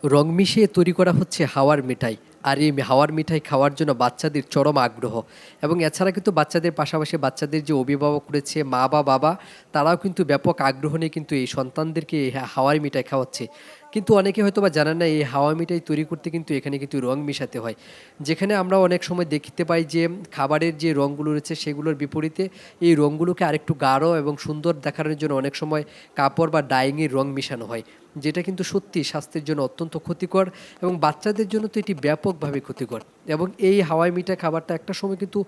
রং মিশিয়ে তৈরি করা হচ্ছে হাওয়ার মিঠাই। আর এই হাওয়ার মিঠাই খাওয়ার জন্য বাচ্চাদের চরম আগ্রহ। এবং এছাড়া কিন্তু বাচ্চাদের পাশাপাশি বাচ্চাদের যে অভিভাবক রয়েছে মা বা বাবা, তারাও কিন্তু ব্যাপক আগ্রহ নিয়ে কিন্তু এই সন্তানদেরকে এই হাওয়াই মিঠাই খাওয়াচ্ছে। কিন্তু অনেকে হয়তো বা জানেন না এই হাওয়া মিঠাই তৈরি করতে কিন্তু এখানে কিন্তু রং মিশাতে হয়। যেখানে আমরা অনেক সময় দেখতে পাই যে খাবারের যে রঙগুলো রয়েছে সেগুলোর বিপরীতে এই রঙগুলোকে আরেকটু গাঢ় এবং সুন্দর দেখানোর জন্য অনেক সময় কাপড় বা ডাইংয়ের রং মিশানো হয়। যেটা কিন্তু সত্যি স্বাস্থ্যের জন্য অত্যন্ত ক্ষতিকর এবং বাচ্চাদের জন্য তো এটি ব্যাপকভাবে ক্ষতিকর। এবং এই হাওয়াই মিঠাই খাবারটা একটা সময় কিন্তু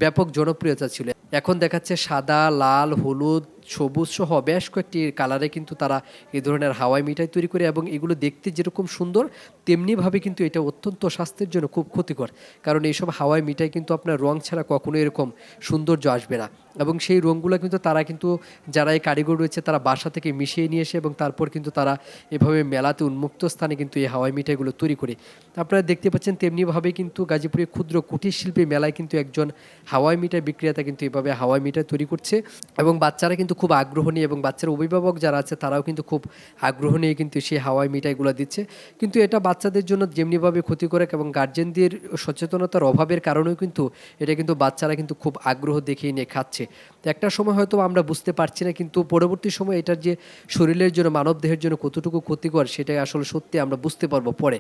ব্যাপক জনপ্রিয়তা ছিল। এখন দেখাচ্ছে সাদা, লাল, হলুদ, সবুজ সহ বেশ কয়েকটি কালারে কিন্তু তারা এই ধরনের হাওয়াই মিঠাই তৈরি করে এবং এগুলো দেখতে যেরকম সুন্দর তেমনিভাবে কিন্তু এটা অত্যন্ত স্বাস্থ্যের জন্য খুব ক্ষতিকর। কারণ এইসব হাওয়াই মিঠাই কিন্তু আপনার রং ছাড়া কখনো এরকম সৌন্দর্য আসবে না। এবং সেই রঙগুলো কিন্তু তারা কিন্তু যারা এই কারিগর রয়েছে তারা বাসা থেকে মিশিয়ে নিয়ে এসে এবং তারপর কিন্তু তারা এভাবে মেলাতে উন্মুক্ত স্থানে কিন্তু এই হাওয়াই মিঠাইগুলো তৈরি করে। আপনারা দেখতে পাচ্ছেন তেমনিভাবে কিন্তু গাজীপুরের ক্ষুদ্র কুটির শিল্পী মেলায় কিন্তু একজন হাওয়াই মিঠাই বিক্রেতা কিন্তু এভাবে হাওয়াই মিঠাই তৈরি করছে এবং বাচ্চারা কিন্তু খুব আগ্রহ নিয়ে এবং বাচ্চার অভিভাবক যারা আছে তারাও কিন্তু খুব আগ্রহ নিয়ে কিন্তু সেই হাওয়াই মিঠাইগুলো দিচ্ছে। কিন্তু এটা বাচ্চাদের জন্য যেমনিভাবে ক্ষতিকারক এবং গার্জেনদের সচেতনতার অভাবের কারণেও কিন্তু এটা কিন্তু বাচ্চারা কিন্তু খুব আগ্রহ দেখিয়ে নিয়ে খাচ্ছে। তো একটা সময় হয়তো আমরা বুঝতে পারছি না, কিন্তু পরবর্তী সময় এটার যে শরীরের জন্য মানবদেহের জন্য কতটুকু ক্ষতিকর সেটাই আসলে সত্যি আমরা বুঝতে পারবো পরে।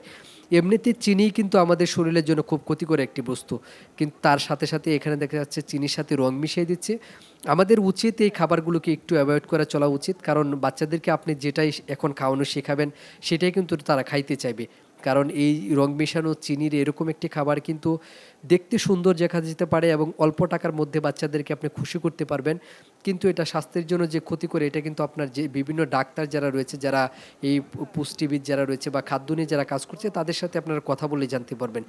এমনিতে চিনি কিন্তু আমাদের শরীরের জন্য খুব ক্ষতিকর একটি বস্তু, কিন্তু তার সাথে সাথে এখানে দেখা যাচ্ছে চিনির সাথে রং মিশিয়ে দিচ্ছে। আমাদের উচিত এই খাবারগুলোকে একটু অ্যাভয়েড করে চলা উচিত, কারণ বাচ্চাদেরকে আপনি যেটাই এখন খাওয়ানো শেখাবেন সেটাই কিন্তু তারা খাইতে চাইবে। কারণ এই রং মেশানো চিনির এরকম একটি খাবার কিন্তু দেখতে সুন্দর দেখা যেতে পারে এবং অল্প টাকার মধ্যে বাচ্চাদেরকে আপনি খুশি করতে পারবেন, কিন্তু এটা স্বাস্থ্যের জন্য যে ক্ষতি করে এটা কিন্তু আপনার যে বিভিন্ন ডাক্তার যারা রয়েছে, যারা এই পুষ্টিবিদ যারা রয়েছে বা খাদ্য নিয়ে যারা কাজ করছে তাদের সাথে আপনারা কথা বলে জানতে পারবেন।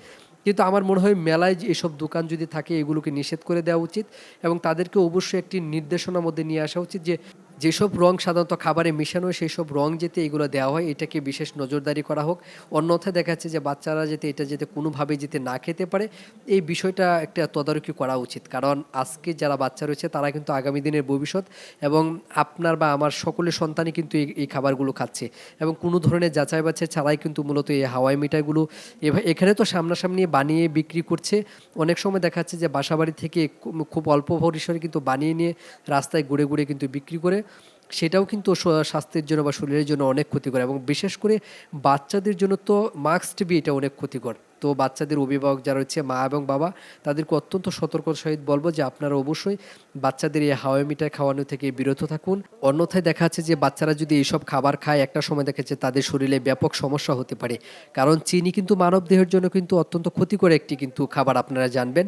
কিন্তু আমার মনে হয় মেলায় যে এসব দোকান যদি থাকে এগুলোকে নিষেধ করে দেওয়া উচিত এবং তাদেরকে অবশ্যই একটি নির্দেশনার মধ্যে নিয়ে আসা উচিত যে যেসব রং সাধারণত খাবারে মেশানো হয় সেই সব রং যাতে এগুলো দেওয়া হয় এটাকে বিশেষ নজরদারি করা হোক। অন্যথায় দেখা যাচ্ছে যে বাচ্চারা যাতে এটা যাতে কোনোভাবেই যাতে না খেতে পারে এই বিষয়টা একটা তদারকি করা উচিত। কারণ আজকে যারা বাচ্চা রয়েছে তারা কিন্তু আগামী দিনের ভবিষ্যৎ এবং আপনার বা আমার সকলের সন্তানই কিন্তু এই খাবারগুলো খাচ্ছে এবং কোনো ধরনের যাচাই বাছাই ছাড়াই কিন্তু মূলত এই হাওয়াই মিঠাইগুলো এখানে তো সামনাসামনি বানিয়ে বিক্রি করছে। অনেক সময় দেখা যাচ্ছে যে বাসাবাড়ি থেকে খুব অল্প পরিসরে কিন্তু বানিয়ে নিয়ে রাস্তায় ঘুরে ঘুরে কিন্তু বিক্রি করে, সেটাও কিন্তু স্বাস্থ্যের জন্য বা শরীরের জন্য অনেক ক্ষতিকর এবং বিশেষ করে বাচ্চাদের জন্য তো মাস্ট বি এটা অনেক ক্ষতিকর। তো বাচ্চাদের অভিভাবক যারা হচ্ছে মা এবং বাবা, তাদেরকে অত্যন্ত সতর্কতার সহিত বলবো যে আপনারা অবশ্যই বাচ্চাদের এই হাওয়াই মিঠাই খাওয়ানো থেকে বিরত থাকুন। অন্যথায় দেখা যাচ্ছে যে বাচ্চারা যদি এইসব খাবার খায় একটা সময় দেখা যাচ্ছে তাদের শরীরে ব্যাপক সমস্যা হতে পারে। কারণ চিনি কিন্তু মানব দেহের জন্য কিন্তু অত্যন্ত ক্ষতিকর একটি কিন্তু খাবার, আপনারা জানবেন।